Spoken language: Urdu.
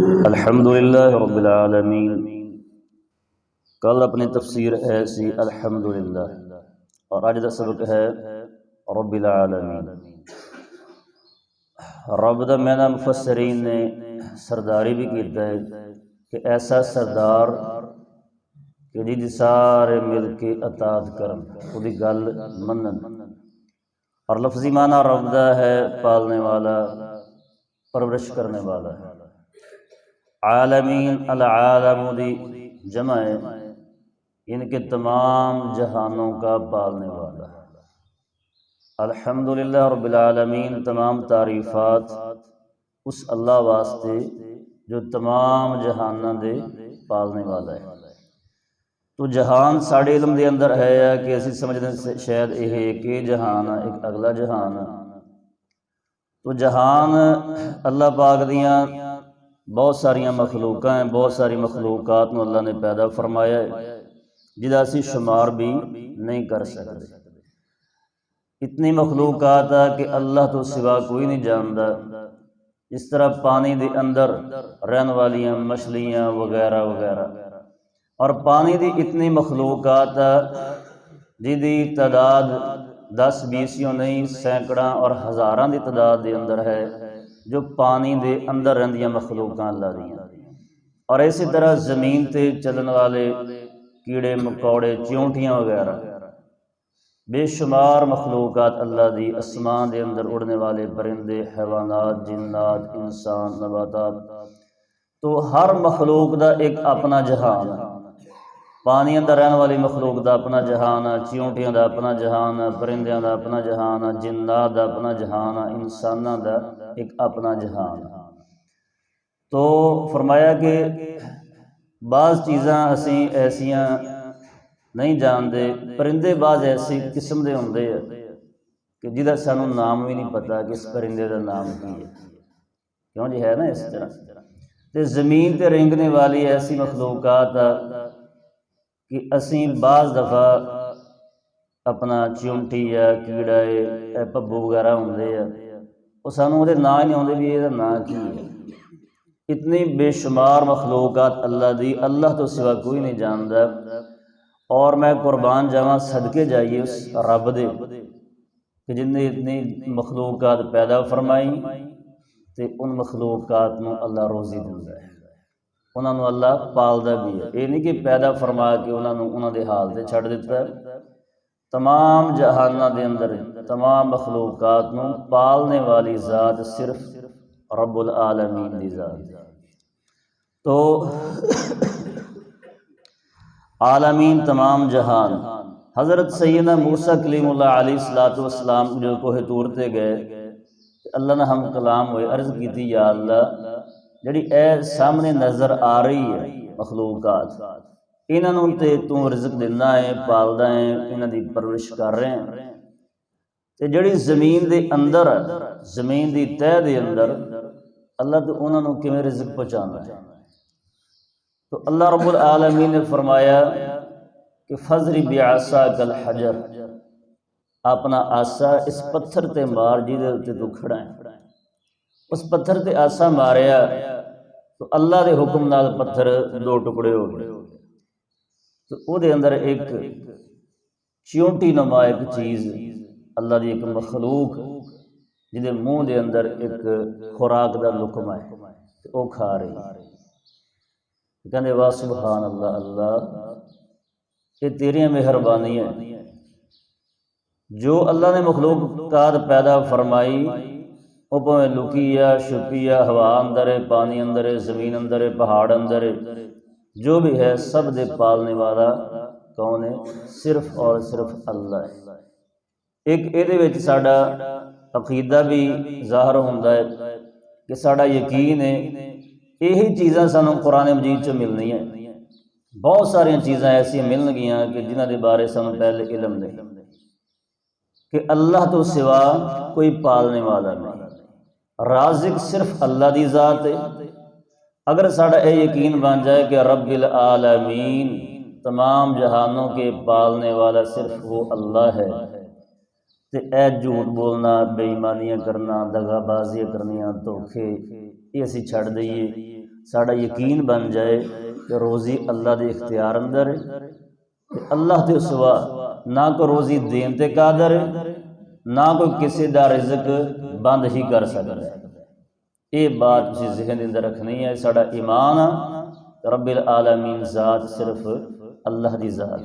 الحمدللہ رب العالمین۔ کل اپنی تفسیر ایسی الحمدللہ، اور آج دا سبق ہے رب العالمین۔ رب دا مینا مفسرین نے سرداری بھی کیتا ہے کہ ایسا سردار کہ جی سارے مل کے اطاعت کرن، وہی گل منن۔ اور لفظی معنی رب دا ہے پالنے والا، پرورش کرنے والا ہے۔ عالمین العالم دی جمع ہے، ان کے تمام جہانوں کا پالنے والا ہے۔ الحمدللہ رب العالمین، تمام تعریفات اس اللہ واسطے جو تمام جہانوں دے پالنے والا ہے۔ تو جہان ساڑے علم دے اندر ہے کہ اسی سمجھنے سے شاید یہ کہ جہان ایک اگلا جہان۔ تو جہان اللہ پاک دیاں بہت ساریاں مخلوقاں ہیں، بہت ساری مخلوقات نو اللہ نے پیدا فرمایا ہے جدا اسی شمار بھی نہیں کر سکتے۔ اتنی مخلوقات ہے کہ اللہ تو سوا کوئی نہیں جانتا۔ اس طرح پانی دے اندر رہن والیاں مچھلیاں وغیرہ وغیرہ، اور پانی دی اتنی مخلوقات جدی تعداد 10-20 نہیں، سینکڑاں اور ہزاراں دی تعداد دے اندر ہے جو پانی دے اندر رہندیاں مخلوقاں اللہ دیاں۔ اور اسی طرح زمین تے چلن والے کیڑے مکوڑے چیونٹیاں وغیرہ، بے شمار مخلوقات اللہ دی، اسمان دے اندر اڑنے والے پرندے، حیوانات، جنات، انسان، نباتات۔ تو ہر مخلوق دا ایک اپنا جہان ہے۔ پانی اندر رہن والی مخلوق دا اپنا جہان ہے، چیونٹیاں دا اپنا جہان ہے، پرندیاں دا اپنا جہان ہے، جنات دا اپنا جہان ہے، انساناں دا ایک اپنا جہان۔ تو فرمایا کہ بعض چیزاں اسی ایسیاں نہیں جانتے، پرندے بعض ایسی قسم دے ہوندے ہیں کہ جدا سانو نام بھی نہیں پتا کہ اس پرندے دا نام کی ہے، کیوں جی ہے نا اس طرح۔ تے زمین تے رنگنے والی ایسی مخلوقات کہ اسی بعض دفعہ اپنا چیونٹی یا کیڑا ہے پبو وغیرہ ہوندے ہیں، وہ سانو وہ نام ہی نہیں آتے بھی یہ نام کی ہے۔ اتنی بے شمار مخلوقات اللہ دی، اللہ تو سوا کوئی نہیں جانتا۔ اور میں قربان جاواں صدقے جائیے اس رب دے کہ جن نے اتنی مخلوقات پیدا فرمائی، تے ان مخلوقات نو اللہ روزی دیندا ہے، انہاں نو اللہ پالدا بھی ہے۔ یہ نہیں کہ پیدا فرما کے انہاں دے حال تے چھڑ دیتا ہے۔ تمام جہاناں دے اندر تمام مخلوقات نو پالنے والی ذات صرف رب العالمین دی ذات ہے۔ تو عالمین تمام جہان۔ حضرت سیدنا موسیٰ کلیم اللہ علیہ السلام جو کوہ طور تے گئے، اللہ نے ہم کلام ہوئے، عرض کی تھی یا اللہ جڑی اے سامنے نظر آ رہی ہے مخلوقات، انہاں تے تو رزق دینا ہے، پالدا ہے، انہاں دی پرورش کر رہے ہیں۔ تے جڑی زمین دے اندر، زمین دی تہہ دے اندر، اللہ تو انہاں نو کیویں رزق پہنچانا ہے۔ تو اللہ رب العالمین نے فرمایا کہ فضرب بعصاک الحجر، اپنا آسا اس پتھر تے مار جہدے تے تو کھڑا ہے۔ اس پتھر تے آسا ماریا تو اللہ دے حکم نال پتھر 2 ٹکڑے ہو گئے۔ تو او دے اندر ایک چیونٹی نما ایک چیز، اللہ دی ایک مخلوق جہدے منہ دے اندر ایک خوراک دا لقمہ ہے، او کھا رہی۔ کہنے واہ سبحان اللہ، اللہ یہ تیری مہربانی ہے جو اللہ نے مخلوقات پیدا فرمائی، وہ پویں لکی ہے، چھپی ہے، ہوا اندر ہے، پانی اندر ہے، زمین اندر ہے، پہاڑ اندر ہے، جو بھی ہے سب دے پالنے والا کون ہے؟ صرف اور صرف اللہ ہے۔ ایک ایدے وچ ساڈا عقیدہ بھی ظاہر ہوندا ہے کہ ساڈا یقین ہے یہی چیزاں سانو قرآن مجید چ ملنی ہیں۔ بہت ساری چیزاں ایسی ملن گیاں کہ جنہاں دے بارے سانو پہلے علم نہیں کہ اللہ تو سوا کوئی پالنے والا نہیں، رازق صرف اللہ دی ذات ہے۔ اگر ساڈا اے یقین بن جائے کہ رب العالمین تمام جہانوں کے پالنے والا صرف وہ اللہ ہے، تے اے جھوٹ بولنا، بے ایمانیاں کرنا، دغا بازیاں کرنیاں، دھوکے یہ اسی چھڑ دئیے۔ ساڈا یقین بن جائے کہ روزی اللہ دے اختیار اندر ہے، اللہ تے سوا نہ کوئی روزی دین تے قادر ہے، نہ کوئی کسی دا رزق بند ہی کر سکتا ہے۔ یہ بات تسی ذہن اندر رکھنی ہے۔ ساڈا ایمان رب العالمین ذات صرف اللہ دی ذات۔